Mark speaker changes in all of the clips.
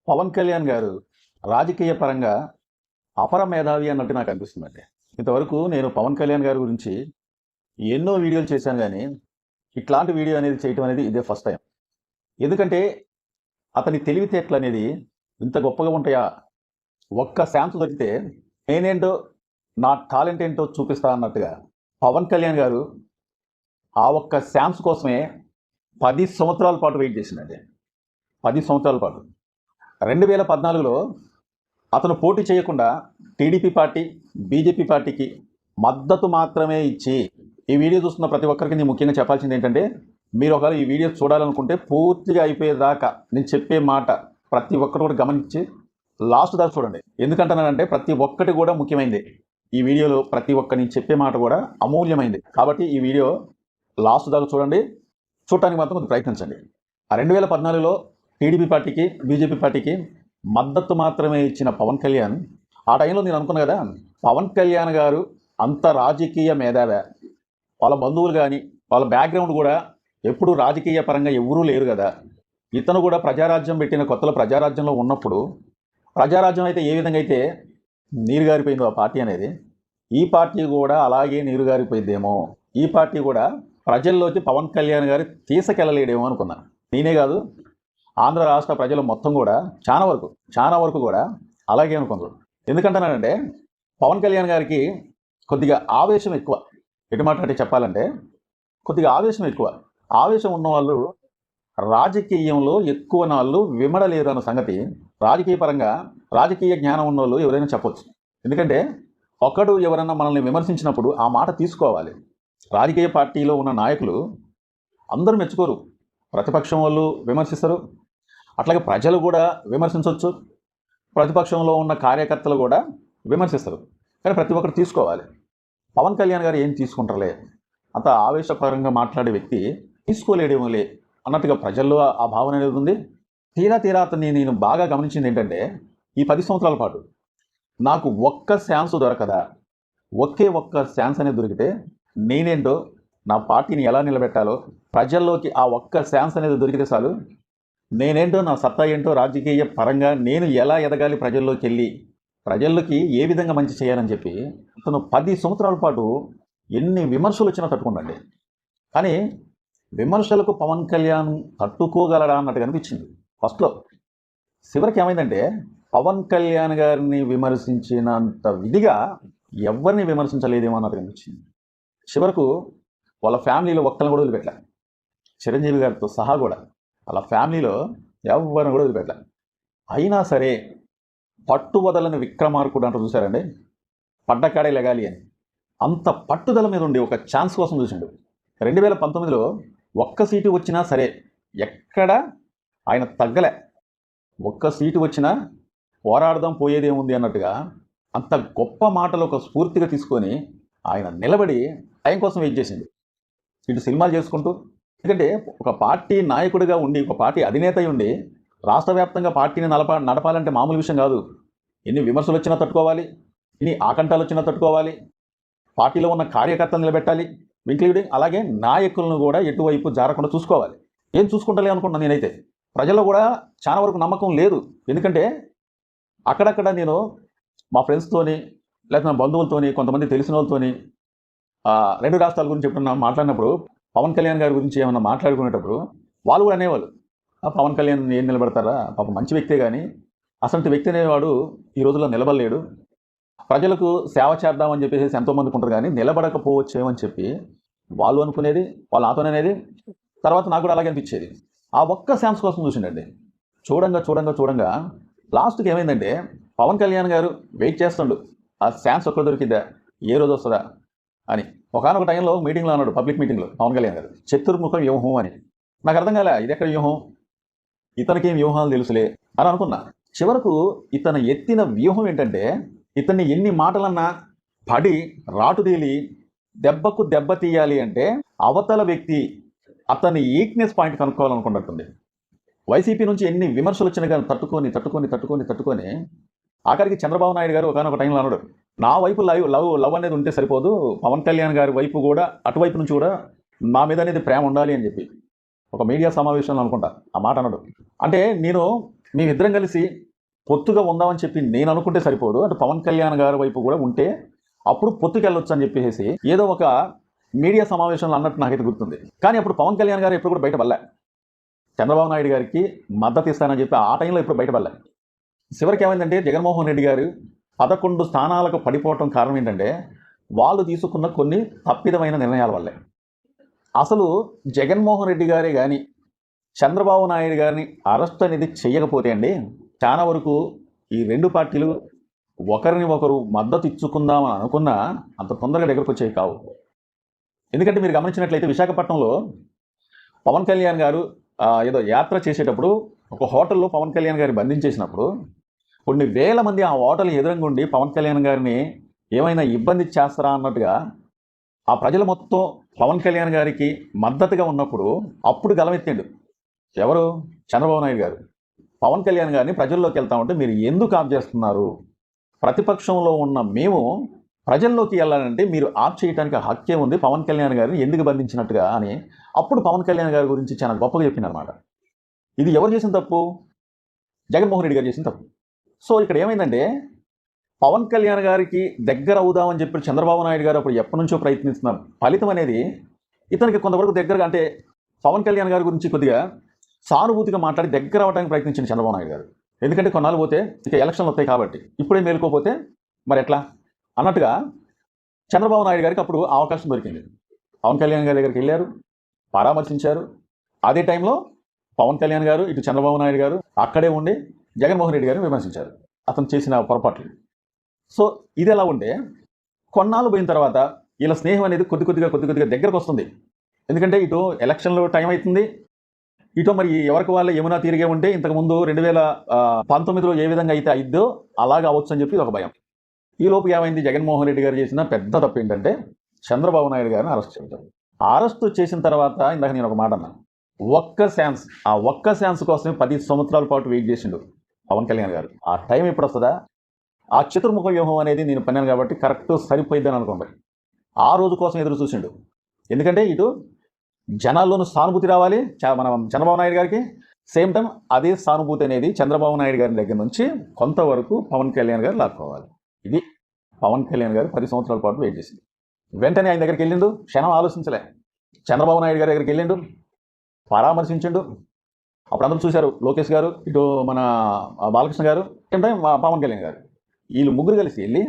Speaker 1: పవన్ కళ్యాణ్ గారు రాజకీయ పరంగా అపర మేధావి అన్నట్టు నాకు అనిపిస్తుందండి. ఇంతవరకు నేను పవన్ కళ్యాణ్ గారి గురించి ఎన్నో వీడియోలు చేశాను కానీ ఇట్లాంటి వీడియో అనేది చేయటం అనేది ఇదే ఫస్ట్ టైం. ఎందుకంటే అతని తెలివితేటలు అనేది ఇంత గొప్పగా ఉంటాయా? ఒక్క ఛాన్స్ దొరికితే నేనేంటో నా టాలెంట్ ఏంటో చూపిస్తా అన్నట్టుగా పవన్ కళ్యాణ్ గారు ఆ ఒక్క ఛాన్స్ కోసమే 10 సంవత్సరాల పాటు వెయిట్ చేసిందండి. 10 సంవత్సరాల పాటు 2014లో అతను పోటీ చేయకుండా టీడీపీ పార్టీ, బీజేపీ పార్టీకి మద్దతు మాత్రమే ఇచ్చి, ఈ వీడియో చూస్తున్న ప్రతి ఒక్కరికి నేను ముఖ్యంగా చెప్పాల్సింది ఏంటంటే, మీరు ఒకవేళ ఈ వీడియో చూడాలనుకుంటే పూర్తిగా అయిపోయేదాకా నేను చెప్పే మాట ప్రతి ఒక్కరు కూడా గమనించి లాస్ట్ దాకా చూడండి. ఎందుకంటున్నానంటే ప్రతి ఒక్కటి కూడా ముఖ్యమైనది. ఈ వీడియోలో ప్రతి ఒక్క నేను చెప్పే మాట కూడా అమూల్యమైంది. కాబట్టి ఈ వీడియో లాస్ట్ దాకా చూడండి, చూడటానికి మాత్రం కొంచెం ప్రయత్నించండి. 2014లో టీడీపీ పార్టీకి, బీజేపీ పార్టీకి మద్దతు మాత్రమే ఇచ్చిన పవన్ కళ్యాణ్, ఆ టైంలో నేను అనుకున్నా కదా, పవన్ కళ్యాణ్ గారు అంత రాజకీయ మేధావే, వాళ్ళ బంధువులు కానీ వాళ్ళ బ్యాక్గ్రౌండ్ కూడా ఎప్పుడు రాజకీయ పరంగా ఎవరూ లేరు కదా. ఇతను కూడా ప్రజారాజ్యం పెట్టిన కొత్తలో ప్రజారాజ్యంలో ఉన్నప్పుడు, ప్రజారాజ్యం అయితే ఏ విధంగా అయితే నీరు గారిపోయిందో ఆ పార్టీ అనేది, ఈ పార్టీ కూడా అలాగే నీరు గారిపోయిద్దేమో, ఈ పార్టీ కూడా ప్రజల్లోకి పవన్ కళ్యాణ్ గారు తీసుకెళ్ళలేడేమో అనుకున్నాను. నేనే కాదు, ఆంధ్ర రాష్ట్ర ప్రజలు మొత్తం కూడా చాలా వరకు కూడా అలాగే అనుకున్నారు. ఎందుకంటున్నానంటే పవన్ కళ్యాణ్ గారికి కొద్దిగా ఆవేశం ఎక్కువ. ఎటు మాట్లాడి చెప్పాలంటే కొద్దిగా ఆవేశం ఎక్కువ. ఆవేశం ఉన్నవాళ్ళు రాజకీయంలో ఎక్కువ నాళ్ళు విమడలేరు అన్న సంగతి రాజకీయ పరంగా రాజకీయ జ్ఞానం ఉన్న వాళ్ళు ఎవరైనా చెప్పొచ్చు. ఎందుకంటే ఒకడు ఎవరైనా మనల్ని విమర్శించినప్పుడు ఆ మాట తీసుకోవాలి. రాజకీయ పార్టీలో ఉన్న నాయకులు అందరూ మెచ్చుకోరు, ప్రతిపక్షం వాళ్ళు విమర్శిస్తారు, అట్లాగే ప్రజలు కూడా విమర్శించవచ్చు, ప్రతిపక్షంలో ఉన్న కార్యకర్తలు కూడా విమర్శిస్తారు. కానీ ప్రతి ఒక్కరు తీసుకోవాలి. పవన్ కళ్యాణ్ గారు ఏం తీసుకుంటారులే, అంత ఆవేశపరంగా మాట్లాడే వ్యక్తి తీసుకోలేడేమోలే అన్నట్టుగా ప్రజల్లో ఆ భావన అనేది ఉంది. తీరా అతన్ని నేను బాగా గమనించింది ఏంటంటే, ఈ 10 సంవత్సరాల పాటు నాకు ఒక్క ఛాన్స్ దొరకదా, ఒక్క ఛాన్స్ అనేది దొరికితే నేనేంటో, నా పార్టీని ఎలా నిలబెట్టాలో, ప్రజల్లోకి ఆ ఒక్క ఛాన్స్ అనేది దొరికితే చాలు, నేనేంటో, నా సత్తా ఏంటో, రాజకీయ పరంగా నేను ఎలా ఎదగాలి, ప్రజల్లోకి వెళ్ళి ప్రజల్లోకి ఏ విధంగా మంచి చేయాలని చెప్పి అతను 10 సంవత్సరాల పాటు ఎన్ని విమర్శలు వచ్చినా తట్టుకుండండి. కానీ విమర్శలకు పవన్ కళ్యాణ్ తట్టుకోగలడా అన్నట్టుగా అనిపించింది ఫస్ట్లో. చివరికి ఏమైందంటే పవన్ కళ్యాణ్ గారిని విమర్శించినంత విధిగా ఎవరిని విమర్శించలేదేమో అన్నట్టుగా అనిపించింది. చివరకు వాళ్ళ ఫ్యామిలీలో ఒక్కరిని కూడా వదిలిపెట్టలే, చిరంజీవి గారితో సహా కూడా వాళ్ళ ఫ్యామిలీలో ఎవరిని కూడా వదిలిపెట్టలే. అయినా సరే పట్టు వదలని విక్రమార్కుడు అంటూ చూశారండి, పడ్డకాడే లెగాలి అని. అంత పట్టుదల మీద ఉండి ఒక ఛాన్స్ కోసం చూసిండు. 2019లో ఒక్క సీటు వచ్చినా సరే ఎక్కడ ఆయన తగ్గలే. ఒక్క సీటు వచ్చినా పోరాడదాం పోయేదేముంది అన్నట్టుగా అంత గొప్ప మాటలు ఒక స్ఫూర్తిగా తీసుకొని ఆయన నిలబడి టైం కోసం వెయిట్ చేసింది. ఇటు సినిమాలు చేసుకుంటూ, ఎందుకంటే ఒక పార్టీ నాయకుడిగా ఉండి, ఒక పార్టీ అధినేత ఉండి రాష్ట్ర వ్యాప్తంగా పార్టీని నడపాలంటే మామూలు విషయం కాదు. ఎన్ని విమర్శలు వచ్చినా తట్టుకోవాలి, ఎన్ని ఆకంఠాలు వచ్చినా తట్టుకోవాలి, పార్టీలో ఉన్న కార్యకర్తలు నిలబెట్టాలి, ఇంక్లూడింగ్ అలాగే నాయకులను కూడా ఎటువైపు జారకుండా చూసుకోవాలి. ఏం చూసుకుంటాలే అనుకుంటున్నాను నేనైతే. ప్రజల్లో కూడా చాలా వరకు నమ్మకం లేదు. ఎందుకంటే అక్కడక్కడ నేను మా ఫ్రెండ్స్తోని, లేకపోతే నా బంధువులతోని, కొంతమంది తెలిసిన వాళ్ళతోని 2 రాష్ట్రాల గురించి ఎప్పుడన్నా మాట్లాడినప్పుడు, పవన్ కళ్యాణ్ గారి గురించి ఏమన్నా మాట్లాడుకునేటప్పుడు వాళ్ళు కూడా అనేవాళ్ళు, పవన్ కళ్యాణ్ ఏం నిలబడతారా, పాప మంచి వ్యక్తే కానీ అసలు వ్యక్తి అనేవాడు ఈ రోజుల్లో నిలబడలేడు, ప్రజలకు సేవ చేద్దామని చెప్పేసి ఎంతోమందికి ఉంటారు కానీ నిలబడకపోవచ్చేమని చెప్పి వాళ్ళు అనుకునేది, వాళ్ళు నాతో అనేది. తర్వాత నాకు కూడా అలాగే అనిపించేది. ఆ ఒక్క ఛాన్స్ కోసం చూసిండండి. చూడంగా లాస్ట్కి ఏమైందంటే పవన్ కళ్యాణ్ గారు వెయిట్ చేస్తుండు, ఆ ఛాన్స్ ఒక్క దొరికిద్దా, ఏ రోజు వస్తుందా అని. ఒకనొక టైంలో మీటింగ్లో అన్నాడు, పబ్లిక్ మీటింగ్లో పవన్ కళ్యాణ్ గారు, చతుర్ముఖం వ్యూహం అని. నాకు అర్థం కాలే, ఇది ఎక్కడ వ్యూహం, ఇతనికి ఏం వ్యూహాలు తెలుసులే అని అనుకున్నా. చివరకు ఇతను ఎత్తిన వ్యూహం ఏంటంటే, ఇతన్ని ఎన్ని మాటలన్నా పడి రాటుదేలి దెబ్బకు దెబ్బ తీయాలి అంటే అవతల వ్యక్తి అతని ఈక్నెస్ పాయింట్ కనుక్కోవాలనుకున్నట్టుంది. వైసీపీ నుంచి ఎన్ని విమర్శలు వచ్చినా కానీ తట్టుకొని ఆఖరికి చంద్రబాబు నాయుడు గారు ఒకనొక టైంలో అన్నాడు, నా వైపు లవ్ అనేది ఉంటే సరిపోదు, పవన్ కళ్యాణ్ గారి వైపు కూడా, అటువైపు నుంచి కూడా నా మీద అనేది ప్రేమ ఉండాలి అని చెప్పి ఒక మీడియా సమావేశంలో అనుకుంటా ఆ మాట అన్నాడు. అంటే నేను మేమిద్దరం కలిసి పొత్తుగా ఉందామని చెప్పి నేను అనుకుంటే సరిపోదు, అటు పవన్ కళ్యాణ్ గారి వైపు కూడా ఉంటే అప్పుడు పొత్తుకి వెళ్ళొచ్చు అని చెప్పేసి ఏదో ఒక మీడియా సమావేశంలో అన్నట్టు నాకైతే గుర్తుంది. కానీ అప్పుడు పవన్ కళ్యాణ్ గారు ఎప్పుడు కూడా బయటపడలే, చంద్రబాబు నాయుడు గారికి మద్దతు ఇస్తానని చెప్పి ఆ టైంలో ఎప్పుడు బయటపడలే. చివరికి ఏమైందంటే జగన్మోహన్ రెడ్డి గారు 11 స్థానాలకు పడిపోవటం కారణం ఏంటంటే వాళ్ళు తీసుకున్న కొన్ని తప్పిదమైన నిర్ణయాల వల్లే. అసలు జగన్మోహన్ రెడ్డి గారే కానీ చంద్రబాబు నాయుడు గారిని అరెస్ట్ అనేది చేయకపోతే అండి, చాలా వరకు ఈ రెండు పార్టీలు ఒకరిని ఒకరు మద్దతు ఇచ్చుకుందామని అనుకున్నా అంత తొందరగా దగ్గరకు వచ్చేవి కావు. ఎందుకంటే మీరు గమనించినట్లయితే విశాఖపట్నంలో పవన్ కళ్యాణ్ గారు ఏదో యాత్ర చేసేటప్పుడు ఒక హోటల్లో పవన్ కళ్యాణ్ గారిని బంధించేసినప్పుడు కొన్ని వేల మంది ఆ హోటల్ ఎదురంగా ఉండి పవన్ కళ్యాణ్ గారిని ఏమైనా ఇబ్బంది చేస్తారా అన్నట్టుగా ఆ ప్రజలు మొత్తం పవన్ కళ్యాణ్ గారికి మద్దతుగా ఉన్నప్పుడు అప్పుడు గలమెత్తిండు ఎవరు? చంద్రబాబు నాయుడు గారు. పవన్ కళ్యాణ్ గారిని ప్రజల్లోకి వెళ్తా ఉంటే మీరు ఎందుకు ఆప్ చేస్తున్నారు, ప్రతిపక్షంలో ఉన్న మేము ప్రజల్లోకి వెళ్ళాలంటే మీరు ఆప్ చేయడానికి హక్కే ఉంది, పవన్ కళ్యాణ్ గారిని ఎందుకు బంధించినట్టుగా అని అప్పుడు పవన్ కళ్యాణ్ గారి గురించి చాలా గొప్పగా చెప్పిందనమాట. ఇది ఎవరు చేసిన తప్పు? జగన్మోహన్ రెడ్డి గారు చేసిన తప్పు. సో ఇక్కడ ఏమైందంటే పవన్ కళ్యాణ్ గారికి దగ్గర అవుదామని చెప్పి చంద్రబాబు నాయుడు గారు అప్పుడు ఎప్పటి నుంచో ప్రయత్నిస్తున్నారు. ఫలితం అనేది ఇతనికి కొంతవరకు దగ్గరగా, అంటే పవన్ కళ్యాణ్ గారి గురించి కొద్దిగా సానుభూతిగా మాట్లాడి దగ్గర అవడానికి ప్రయత్నించింది చంద్రబాబు నాయుడు గారు. ఎందుకంటే కొన్నాళ్ళు పోతే ఇక ఎలక్షన్లు వస్తాయి కాబట్టి ఇప్పుడే మేలుకోపోతే మరి ఎట్లా అన్నట్టుగా చంద్రబాబు నాయుడు గారికి అప్పుడు అవకాశం దొరికింది. పవన్ కళ్యాణ్ గారి దగ్గరికి వెళ్ళారు, పరామర్శించారు. అదే టైంలో పవన్ కళ్యాణ్ గారు ఇటు చంద్రబాబు నాయుడు గారు అక్కడే ఉండి జగన్మోహన్ రెడ్డి గారిని విమర్శించారు అతను చేసిన పొరపాట్లు. సో ఇది ఎలా ఉంటే కొన్నాళ్ళు పోయిన తర్వాత వీళ్ళ స్నేహం అనేది కొద్ది కొద్దిగా దగ్గరకు వస్తుంది. ఎందుకంటే ఇటు ఎలక్షన్లో టైం అవుతుంది, ఇటు మరి ఎవరికి వాళ్ళ ఏమైనా తిరిగే ఉంటే ఇంతకుముందు 2019లో ఏ విధంగా అయితే అయిద్దో అలాగా అవ్వచ్చు అని చెప్పి ఒక భయం. ఈ లోపు ఏమైంది, జగన్మోహన్ రెడ్డి గారు చేసిన పెద్ద తప్పు ఏంటంటే చంద్రబాబు నాయుడు గారిని అరెస్ట్ చేయడం. అరెస్ట్ చేసిన తర్వాత ఇందాక నేను ఒక మాట అన్నాను, ఒక్క ఛాన్స్ కోసమే 10 సంవత్సరాల పాటు వెయిట్ చేసిండు పవన్ కళ్యాణ్ గారు. ఆ టైం ఎప్పుడు వస్తుందా? ఆ చతుర్ముఖ వ్యూహం అనేది నేను పన్నాను కాబట్టి కరెక్ట్ సరిపోయిద్దని అనుకోండి. ఆ రోజు కోసం ఎదురు చూసిండు. ఎందుకంటే ఇటు జనాల్లోనూ సానుభూతి రావాలి మన చంద్రబాబు నాయుడు గారికి, సేమ్ టైం అదే సానుభూతి అనేది చంద్రబాబు నాయుడు గారి దగ్గర నుంచి కొంతవరకు పవన్ కళ్యాణ్ గారు లాక్కోవాలి. ఇది పవన్ కళ్యాణ్ గారు 10 సంవత్సరాల పాటు వెయిట్ చేసింది. వెంటనే ఆయన దగ్గరికి వెళ్ళిండు, క్షణం ఆలోచించలే, చంద్రబాబు నాయుడు గారి దగ్గరికి వెళ్ళిండు, పరామర్శించిండు. అప్పుడు అందరూ చూశారు, లోకేష్ గారు, ఇటు మన బాలకృష్ణ గారు, సేమ్ టైం పవన్ కళ్యాణ్ గారు, వీళ్ళు ముగ్గురు కలిసి వెళ్ళి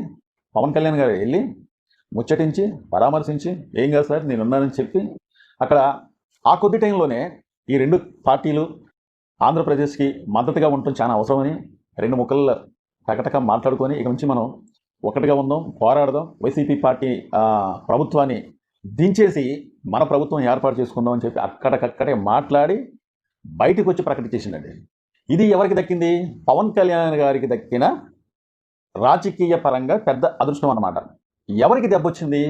Speaker 1: పవన్ కళ్యాణ్ గారు వెళ్ళి ముచ్చటించి పరామర్శించి ఏం కాదు సార్ నేను ఉన్నానని చెప్పి అక్కడ ఆ కొద్ది టైంలోనే ఈ రెండు పార్టీలు ఆంధ్రప్రదేశ్కి మద్దతుగా ఉండటం చాలా అవసరమని రెండు ముక్కల్లో టకటక మాట్లాడుకొని ఇక నుంచి మనం ఒకటిగా ఉందాం, పోరాడదాం, వైసీపీ పార్టీ ప్రభుత్వాన్ని దించేసి మన ప్రభుత్వం ఏర్పాటు చేసుకుందాం అని చెప్పి అక్కడికక్కడే మాట్లాడి బయటకు వచ్చి ప్రకటించేసిందండి. ఇది ఎవరికి దక్కింది? పవన్ కళ్యాణ్ గారికి దక్కిన రాజకీయ పరంగా పెద్ద అదృష్టం అన్నమాట. ఎవరికి దెబ్బ వచ్చింది?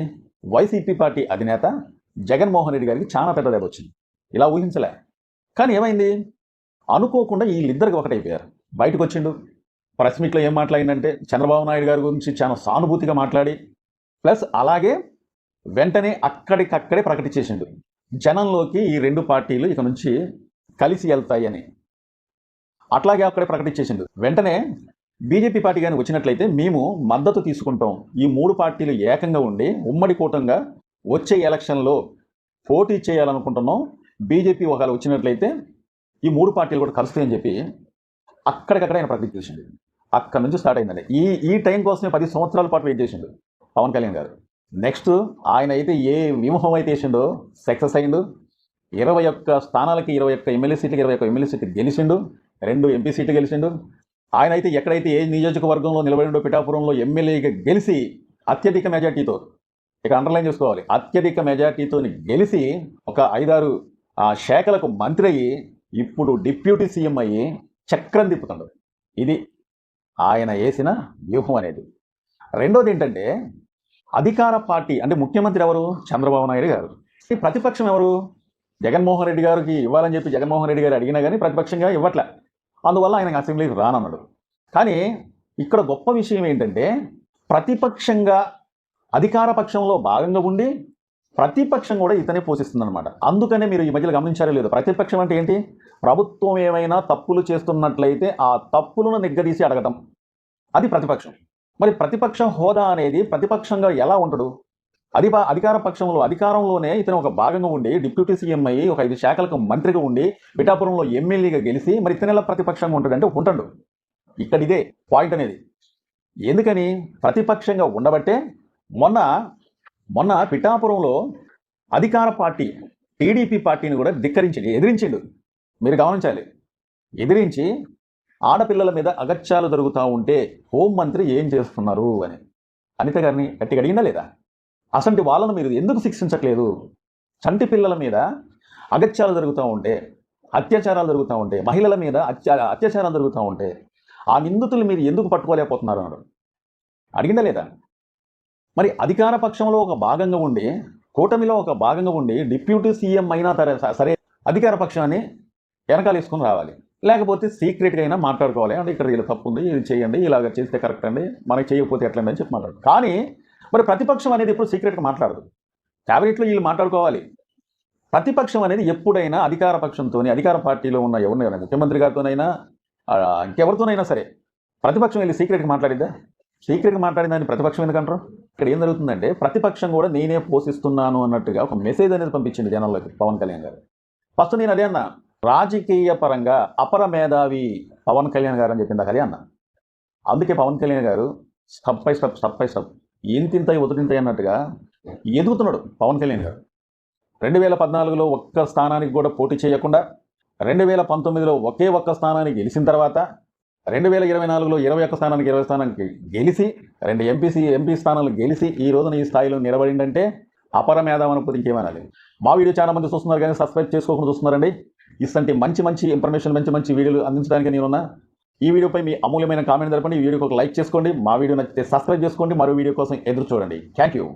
Speaker 1: వైసీపీ పార్టీ అధినేత జగన్మోహన్ రెడ్డి గారికి చాలా పెద్ద దెబ్బ వచ్చింది. ఇలా ఊహించలే. కానీ ఏమైంది, అనుకోకుండా వీళ్ళిద్దరికి ఒకటైపోయారు. బయటకు వచ్చిండు, ప్రెస్ మీట్లో ఏం మాట్లాడిందంటే చంద్రబాబు నాయుడు గారి గురించి చాలా సానుభూతిగా మాట్లాడి, ప్లస్ అలాగే వెంటనే అక్కడికక్కడే ప్రకటించేసిండు జనంలోకి ఈ రెండు పార్టీలు ఇక నుంచి కలిసి వెళ్తాయి అని. అట్లాగే అక్కడే ప్రకటించేసిండు. వెంటనే బీజేపీ పార్టీ కానీ వచ్చినట్లయితే మేము మద్దతు తీసుకుంటాం, ఈ మూడు పార్టీలు ఏకంగా ఉండి ఉమ్మడి కూటంగా వచ్చే ఎలక్షన్లో పోటీ చేయాలనుకుంటున్నాం, బీజేపీ ఒకవేళ వచ్చినట్లయితే ఈ మూడు పార్టీలు కూడా కలుస్తాయని చెప్పి అక్కడికక్కడ ఆయన ప్రకటించేసిండు. అక్కడి నుంచి స్టార్ట్ అయిందండి. ఈ టైం కోసమే 10 సంవత్సరాల పాటు వెయిట్ చేసిండు పవన్ కళ్యాణ్ గారు. నెక్స్ట్ ఆయన అయితే ఏ వ్యూహం అయితే వేసిండో సక్సెస్ అయిండు. 21 స్థానాలకి 21 ఎమ్మెల్యే సీట్లకి 21 ఎమ్మెల్యే సీట్లు గెలిచిండు, 2 ఎంపీ సీట్లు గెలిచిండు. ఆయన అయితే ఎక్కడైతే ఏ నియోజకవర్గంలో నిలబడిండో పిఠాపురంలో ఎమ్మెల్యేగా గెలిచి అత్యధిక మెజార్టీతో, ఇక అండర్లైన్ చేసుకోవాలి, అత్యధిక మెజార్టీతో గెలిచి ఒక 5-6 శాఖలకు మంత్రి అయ్యి ఇప్పుడు డిప్యూటీ సీఎం అయ్యి చక్రం తిప్పుతాడు. ఇది ఆయన వేసిన వ్యూహం అనేది. రెండోది ఏంటంటే అధికార పార్టీ అంటే ముఖ్యమంత్రి ఎవరు? చంద్రబాబు నాయుడు గారు. ఈ ప్రతిపక్షం ఎవరు? జగన్మోహన్ రెడ్డి గారికి ఇవ్వాలని చెప్పి జగన్మోహన్ రెడ్డి గారు అడిగినా కానీ ప్రతిపక్షంగా ఇవ్వట్లే. అందువల్ల ఆయన అసెంబ్లీకి రానన్నాడు. కానీ ఇక్కడ గొప్ప విషయం ఏంటంటే ప్రతిపక్షంగా అధికార పక్షంలో భాగంగా ఉండి ప్రతిపక్షం కూడా ఇతనే పోషిస్తుంది అనమాట. అందుకనే మీరు ఈ మధ్యలో గమనించారో లేదు, ప్రతిపక్షం అంటే ఏంటి? ప్రభుత్వం ఏమైనా తప్పులు చేస్తున్నట్లయితే ఆ తప్పులను నిగ్గదీసి అడగటం, అది ప్రతిపక్షం. మరి ప్రతిపక్ష హోదా అనేది ప్రతిపక్షంగా ఎలా ఉండడు? అధికార పక్షంలో అధికారంలోనే ఇతను ఒక భాగంగా ఉండి డిప్యూటీ సీఎం అయ్యి ఒక 5 శాఖలకు మంత్రిగా ఉండి పిఠాపురంలో ఎమ్మెల్యేగా గెలిచి మరి ఇతను ఎలా ప్రతిపక్షంగా ఉంటాడంటే ఉంటాడు. ఇక్కడ ఇదే పాయింట్ అనేది. ఎందుకని? ప్రతిపక్షంగా ఉండబట్టే మొన్న పిఠాపురంలో అధికార పార్టీ టీడీపీ పార్టీని కూడా ఎదిరించిండు. మీరు గమనించాలి. ఎదిరించి ఆడపిల్లల మీద అగత్యాలు జరుగుతూ ఉంటే హోంమంత్రి ఏం చేస్తున్నారు అని అనిత గారిని గట్టిగా అడిగిందా లేదా? అసంటి వాళ్ళను మీరు ఎందుకు శిక్షించట్లేదు? చంటి పిల్లల మీద అగత్యాలు జరుగుతూ ఉంటే, అత్యాచారాలు జరుగుతూ ఉంటే, మహిళల మీద అత్యాచారాలు జరుగుతూ ఉంటే ఆ నిందితులు మీరు ఎందుకు పట్టుకోలేకపోతున్నారు అన్నాడు. అడిగిందా లేదా? మరి అధికార పక్షంలో ఒక భాగంగా ఉండి, కూటమిలో ఒక భాగంగా ఉండి డిప్యూటీ సీఎం అయినా సరే అధికార పక్షాన్ని వెనకాల వేసుకొని రావాలి, లేకపోతే సీక్రెట్గా అయినా మాట్లాడుకోవాలి. అంటే ఇక్కడ ఇలా తప్పు ఉంది, ఇది చేయండి, ఇలాగ చేస్తే కరెక్ట్ అండి, మనకి చేయకపోతే ఎట్లండి అని చెప్పి మాట్లాడు. కానీ మరి ప్రతిపక్షం అనేది ఎప్పుడు సీక్రెట్గా మాట్లాడదు. క్యాబినెట్లో వీళ్ళు మాట్లాడుకోవాలి. ప్రతిపక్షం అనేది ఎప్పుడైనా అధికార పక్షంతో, అధికార పార్టీలో ఉన్న ఎవరినైనా, ముఖ్యమంత్రి గారితోనైనా ఇంకెవరితోనైనా సరే ప్రతిపక్షం వెళ్ళి సీక్రెట్గా మాట్లాడిద్దా? సీక్రెట్గా మాట్లాడిందని ప్రతిపక్షం ఎందుకంటారు? ఇక్కడ ఏం జరుగుతుందంటే ప్రతిపక్షం కూడా నేనే పోషిస్తున్నాను అన్నట్టుగా ఒక మెసేజ్ అనేది పంపించింది జనాల్లోకి పవన్ కళ్యాణ్ గారు. ఫస్ట్ నేను అదే అన్నా, రాజకీయ పరంగా అపర మేధావి పవన్ కళ్యాణ్ గారు అని చెప్పింది అదే అన్న. అందుకే పవన్ కళ్యాణ్ గారు స్టెప్ బై స్టెప్ ఇంతింత ఒత్తింత అన్నట్టుగా ఎదుగుతున్నాడు పవన్ కళ్యాణ్ గారు. 2014లో ఒక్క స్థానానికి కూడా పోటీ చేయకుండా 2019లో ఒకే ఒక్క స్థానానికి గెలిచిన తర్వాత 2024లో 21 స్థానానికి 20 స్థానానికి గెలిచి 2 ఎంపీ స్థానాలు గెలిచి ఈ రోజున ఈ స్థాయిలో నిలబడిందంటే అపర మేధావి అనుకోతే ఇంకేమనాలి. మా వీడియో చాలా మంది చూస్తున్నారు కానీ సబ్స్క్రైబ్ చేసుకోకుండా చూస్తున్నారండి. ఇలాంటి మంచి ఇన్ఫర్మేషన్ మంచి వీడియోలు అందించడానికి నేనున్నా. ఈ వీడియోపై మీ అమూల్యమైన కామెంట్ జరపండి. ఈ వీడియోకి ఒక లైక్ చేసుకోండి. మా వీడియో నచ్చితే సబ్స్క్రైబ్ చేసుకోండి. మరో వీడియో కోసం ఎదురు చూడండి. Thank you.